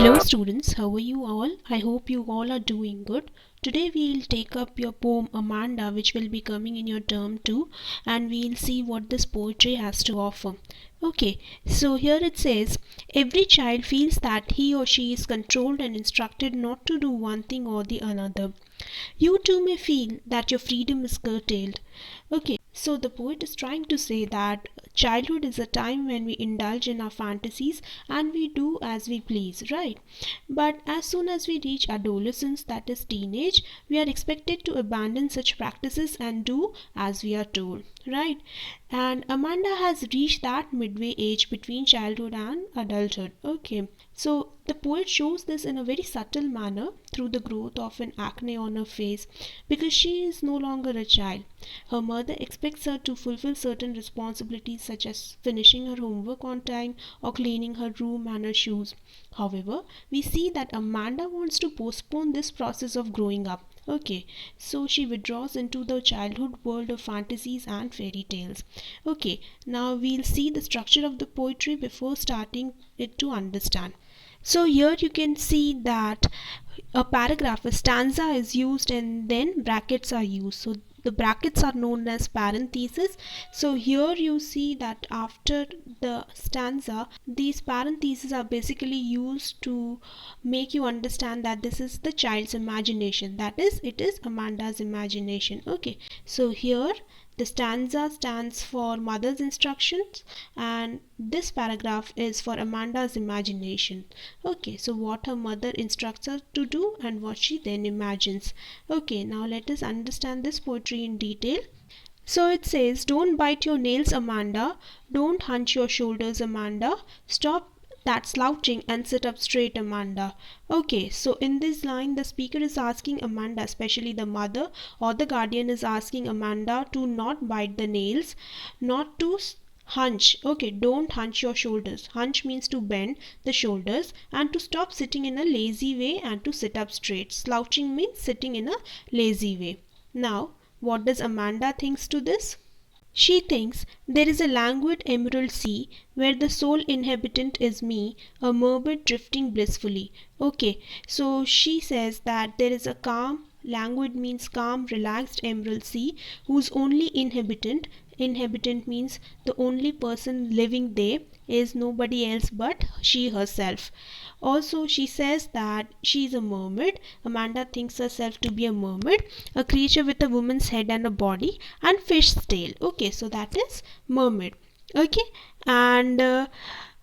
Hello students, how are you all? I hope you all are doing good. Today we'll take up your poem Amanda, which will be coming in your term 2, and we'll see what this poetry has to offer. Okay, so here it says, every child feels that he or she is controlled and instructed not to do one thing or the another. You too may feel that your freedom is curtailed. Okay, so the poet is trying to say that childhood is a time when we indulge in our fantasies and we do as we please, right? But as soon as we reach adolescence, that is teenage, we are expected to abandon such practices and do as we are told, right? And Amanda has reached that midway age between childhood and adulthood. Okay, so the poet shows this in a very subtle manner through the growth of an acne on her face because she is no longer a child. Her mother expects her to fulfill certain responsibilities such as finishing her homework on time or cleaning her room and her shoes. However, we see that Amanda wants to postpone this process of growing up. Okay, so she withdraws into the childhood world of fantasies and fairy tales. Okay, now we'll see the structure of the poetry before starting it to understand. So here you can see that a paragraph, a stanza is used and then brackets are used. So the brackets are known as parentheses. So here you see that after the stanza, these parentheses are basically used to make you understand that this is the child's imagination. That is, it is Amanda's imagination. Okay, so here the stanza stands for mother's instructions and this paragraph is for Amanda's imagination. Okay, so what her mother instructs her to do and what she then imagines. Okay, now let us understand this poetry in detail. So it says, don't bite your nails, Amanda. Don't hunch your shoulders, Amanda. Stop that slouching and sit up straight, Amanda. Okay, so in this line, the speaker is asking Amanda, especially the mother or the guardian is asking Amanda to not bite the nails, not to hunch. Okay, don't hunch your shoulders. Hunch means to bend the shoulders and to stop sitting in a lazy way and to sit up straight. Slouching means sitting in a lazy way. Now, what does Amanda thinks to this? She thinks there is a languid emerald sea where the sole inhabitant is me, a mermaid drifting blissfully. Okay, so she says that there is a calm, languid means calm, relaxed emerald sea whose only inhabitant means the only person living there is nobody else but she herself. Also, she says that she is a mermaid. Amanda thinks herself to be a mermaid, a creature with a woman's head and a body and fish's tail. Okay, so that is mermaid. Okay, and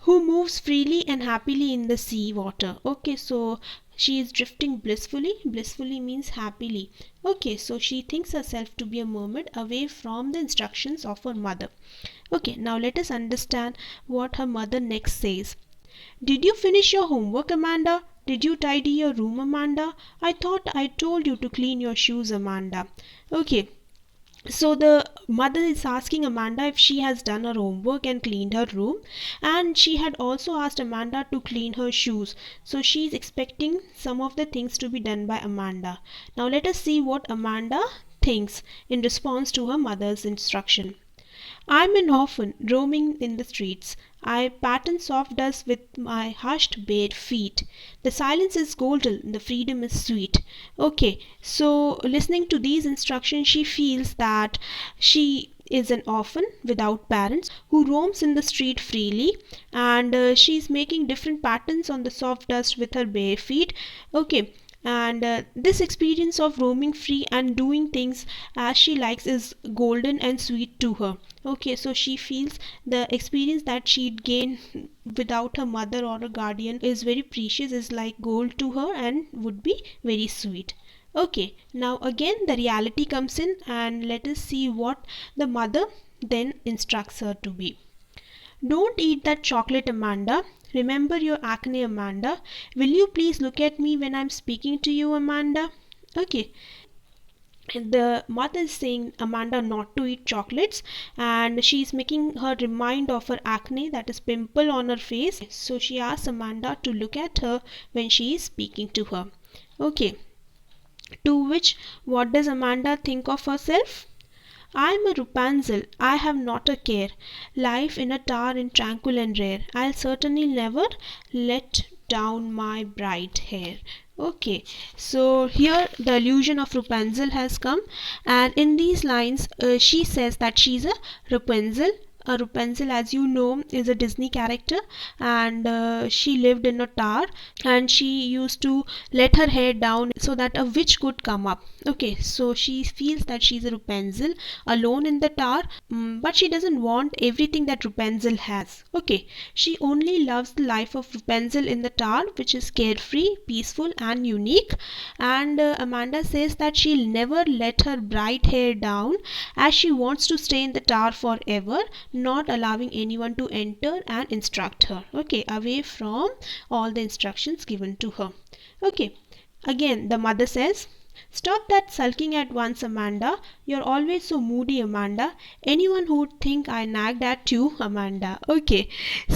who moves freely and happily in the sea water. Okay, so she is drifting blissfully. Blissfully means happily. Okay, so she thinks herself to be a mermaid away from the instructions of her mother. Okay, now let us understand what her mother next says. Did you finish your homework, Amanda? Did you tidy your room, Amanda? I thought I told you to clean your shoes, Amanda. Okay, so the mother is asking Amanda if she has done her homework and cleaned her room, and she had also asked Amanda to clean her shoes. So she is expecting some of the things to be done by Amanda. Now let us see what Amanda thinks in response to her mother's instruction. I'm an orphan roaming in the streets. I pattern soft dust with my hushed bare feet. The silence is golden, the freedom is sweet. Okay, so listening to these instructions, she feels that she is an orphan without parents who roams in the street freely, and she's making different patterns on the soft dust with her bare feet. Okay, and this experience of roaming free and doing things as she likes is golden and sweet to her. Okay, so she feels the experience that she'd gain without her mother or a guardian is very precious, is like gold to her and would be very sweet. Okay, now again the reality comes in and let us see what the mother then instructs her to be. Don't eat that chocolate, Amanda. Remember your acne, Amanda. Will you please look at me when I'm speaking to you, Amanda? Okay. The mother is saying Amanda not to eat chocolates and she's making her remind of her acne, that is pimple on her face. So she asks Amanda to look at her when she is speaking to her. Okay. To which what does Amanda think of herself? I'm a Rapunzel, I have not a care. Life in a tower in tranquil and rare. I'll certainly never let down my bright hair. Okay, so here the illusion of Rapunzel has come, and in these lines she says that she's a Rapunzel. Rapunzel, as you know, is a Disney character, and she lived in a tower, and she used to let her hair down so that a witch could come up. Okay, so she feels that she's a Rapunzel alone in the tower, but she doesn't want everything that Rapunzel has. Okay, she only loves the life of Rapunzel in the tower, which is carefree, peaceful, and unique. And Amanda says that she'll never let her bright hair down, as she wants to stay in the tower forever, not allowing anyone to enter and instruct her. Okay, away from all the instructions given to her. Okay, again the mother says, "Stop that sulking at once, Amanda. You're always so moody, Amanda. Anyone who'd think I nagged at you, Amanda." Okay,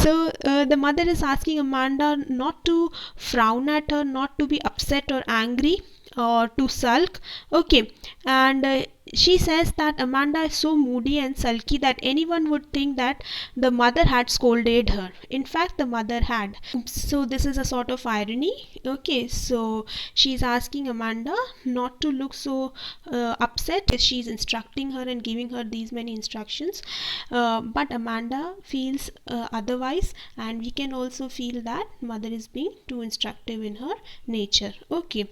so the mother is asking Amanda not to frown at her, not to be upset or angry or to sulk. Okay, and she says that Amanda is so moody and sulky that anyone would think that the mother had scolded her. In fact, the mother had. So this is a sort of irony. Okay, so she's asking Amanda not to look so upset. She's instructing her and giving her these many instructions, but Amanda feels otherwise, and we can also feel that mother is being too instructive in her nature. Okay,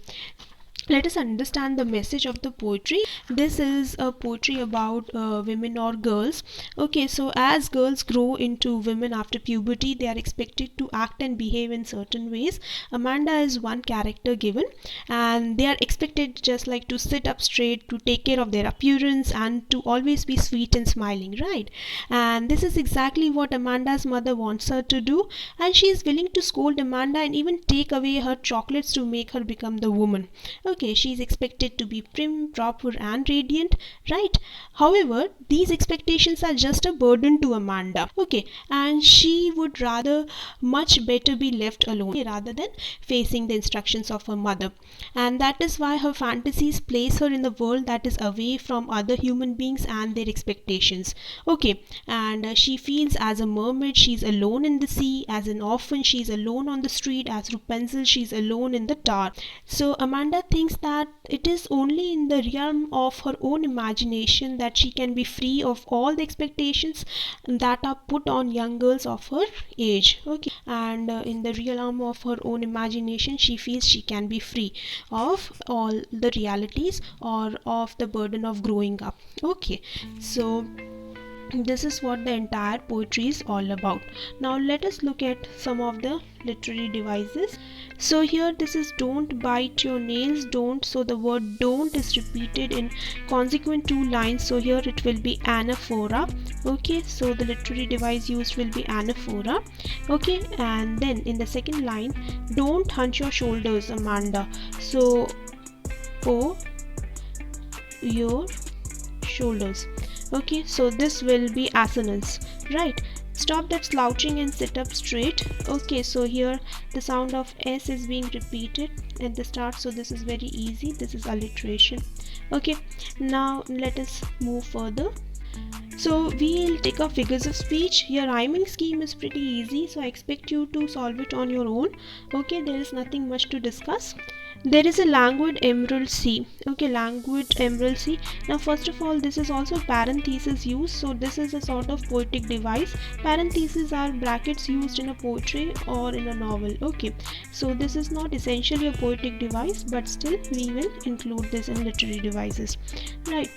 let us understand the message of the poetry. This is a poetry about women or girls. Okay, so as girls grow into women after puberty, they are expected to act and behave in certain ways. Amanda is one character given, and they are expected just like to sit up straight, to take care of their appearance, and to always be sweet and smiling, right? And this is exactly what Amanda's mother wants her to do, and she is willing to scold Amanda and even take away her chocolates to make her become the woman. Okay, she is expected to be prim, proper, and radiant, right? However, these expectations are just a burden to Amanda. Okay, and she would rather much better be left alone rather than facing the instructions of her mother. And that is why her fantasies place her in the world that is away from other human beings and their expectations. Okay, and she feels as a mermaid she's alone in the sea, as an orphan she's alone on the street, as Rapunzel she's alone in the tower. So Amanda thinks that it is only in the realm of her own imagination that she can be free of all the expectations that are put on young girls of her age. Okay, and in the realm of her own imagination, she feels she can be free of all the realities or of the burden of growing up. Okay, so this is what the entire poetry is all about. Now let us look at some of the literary devices. So here this is "don't bite your nails, don't." So the word "don't" is repeated in consequent two lines, so here it will be anaphora. Okay, so the literary device used will be anaphora. Okay, and then in the second line, "don't hunch your shoulders, Amanda." So oh, your shoulders. Okay, so this will be assonance, right? "Stop that slouching and sit up straight." Okay, so here the sound of S is being repeated at the start, so this is very easy. This is alliteration. Okay, now let us move further. So we'll take up figures of speech. Your rhyming scheme is pretty easy, so I expect you to solve it on your own. Okay, there is nothing much to discuss. There is a languid emerald sea. Okay, languid emerald sea. Now first of all, this is also parenthesis used, so this is a sort of poetic device. Parentheses are brackets used in a poetry or in a novel. Okay, so this is not essentially a poetic device, but still we will include this in literary devices, right?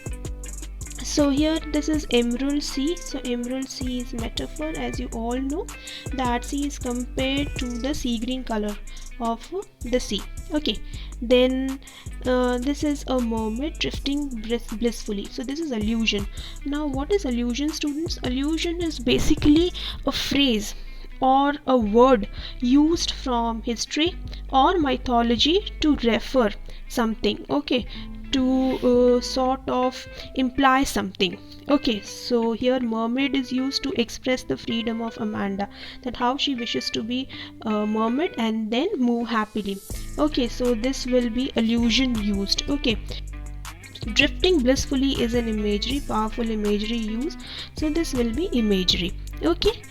So here this is emerald sea. So emerald sea is metaphor, as you all know that sea is compared to the sea green color of the sea. Okay, then this is a mermaid drifting blissfully. So this is allusion. Now what is allusion, students? Allusion is basically a phrase or a word used from history or mythology to refer something, okay, to sort of imply something. Okay, so here mermaid is used to express the freedom of Amanda, that how she wishes to be a mermaid and then move happily. Okay, so this will be allusion used. Okay, drifting blissfully is an imagery, powerful imagery used, so this will be imagery. Okay,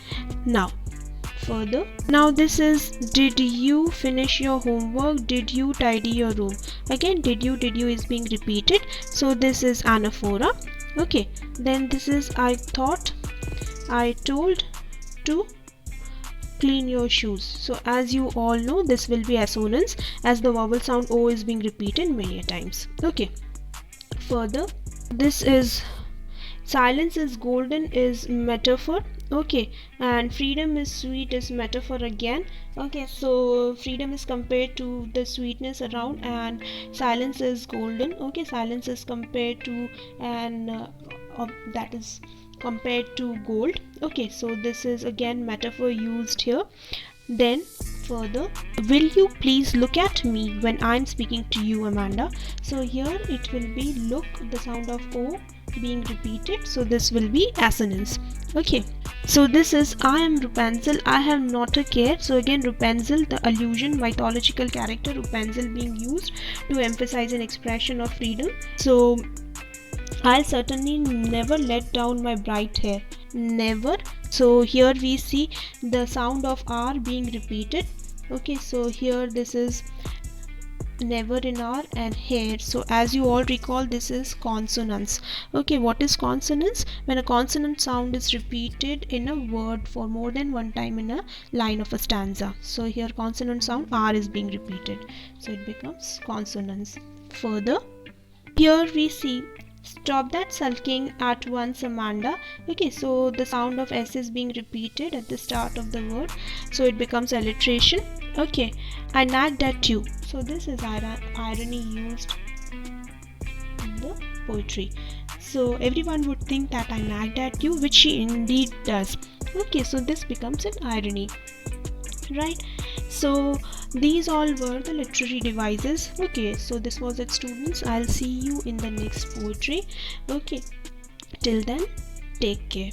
now Further, now this is, did you finish your homework, did you tidy your room? Again, did you is being repeated, so this is anaphora. Okay, then this is, I thought, I told to clean your shoes. So as you all know, this will be assonance, as the vowel sound O is being repeated many times. Okay, further, this is, silence is golden is metaphor. Okay, and freedom is sweet is metaphor again. Okay, so freedom is compared to the sweetness around, and silence is golden. Okay, silence is compared to, and that is compared to gold. Okay, so this is again metaphor used here. Then further, will you please look at me when I'm speaking to you, Amanda? So here it will be look, the sound of O being repeated, so this will be assonance. Okay, so this is, I am Rapunzel, I have not a care. So again, Rapunzel, the allusion, mythological character Rapunzel being used to emphasize an expression of freedom. So I'll certainly never let down my bright hair. Never. So here we see the sound of R being repeated. Okay, so here this is never in R and hair. So as you all recall, this is consonance. Okay, what is consonance? When a consonant sound is repeated in a word for more than one time in a line of a stanza. So here consonant sound R is being repeated, so it becomes consonance. Further, here we see, stop that sulking at once, Amanda. Okay, so the sound of S is being repeated at the start of the word, so it becomes alliteration. Okay, I nagged at you. So this is irony used in the poetry. So everyone would think that I nagged at you, which she indeed does. Okay, so this becomes an irony, right? So these all were the literary devices. Okay, so this was it, students. I'll see you in the next poetry. Okay, till then, take care.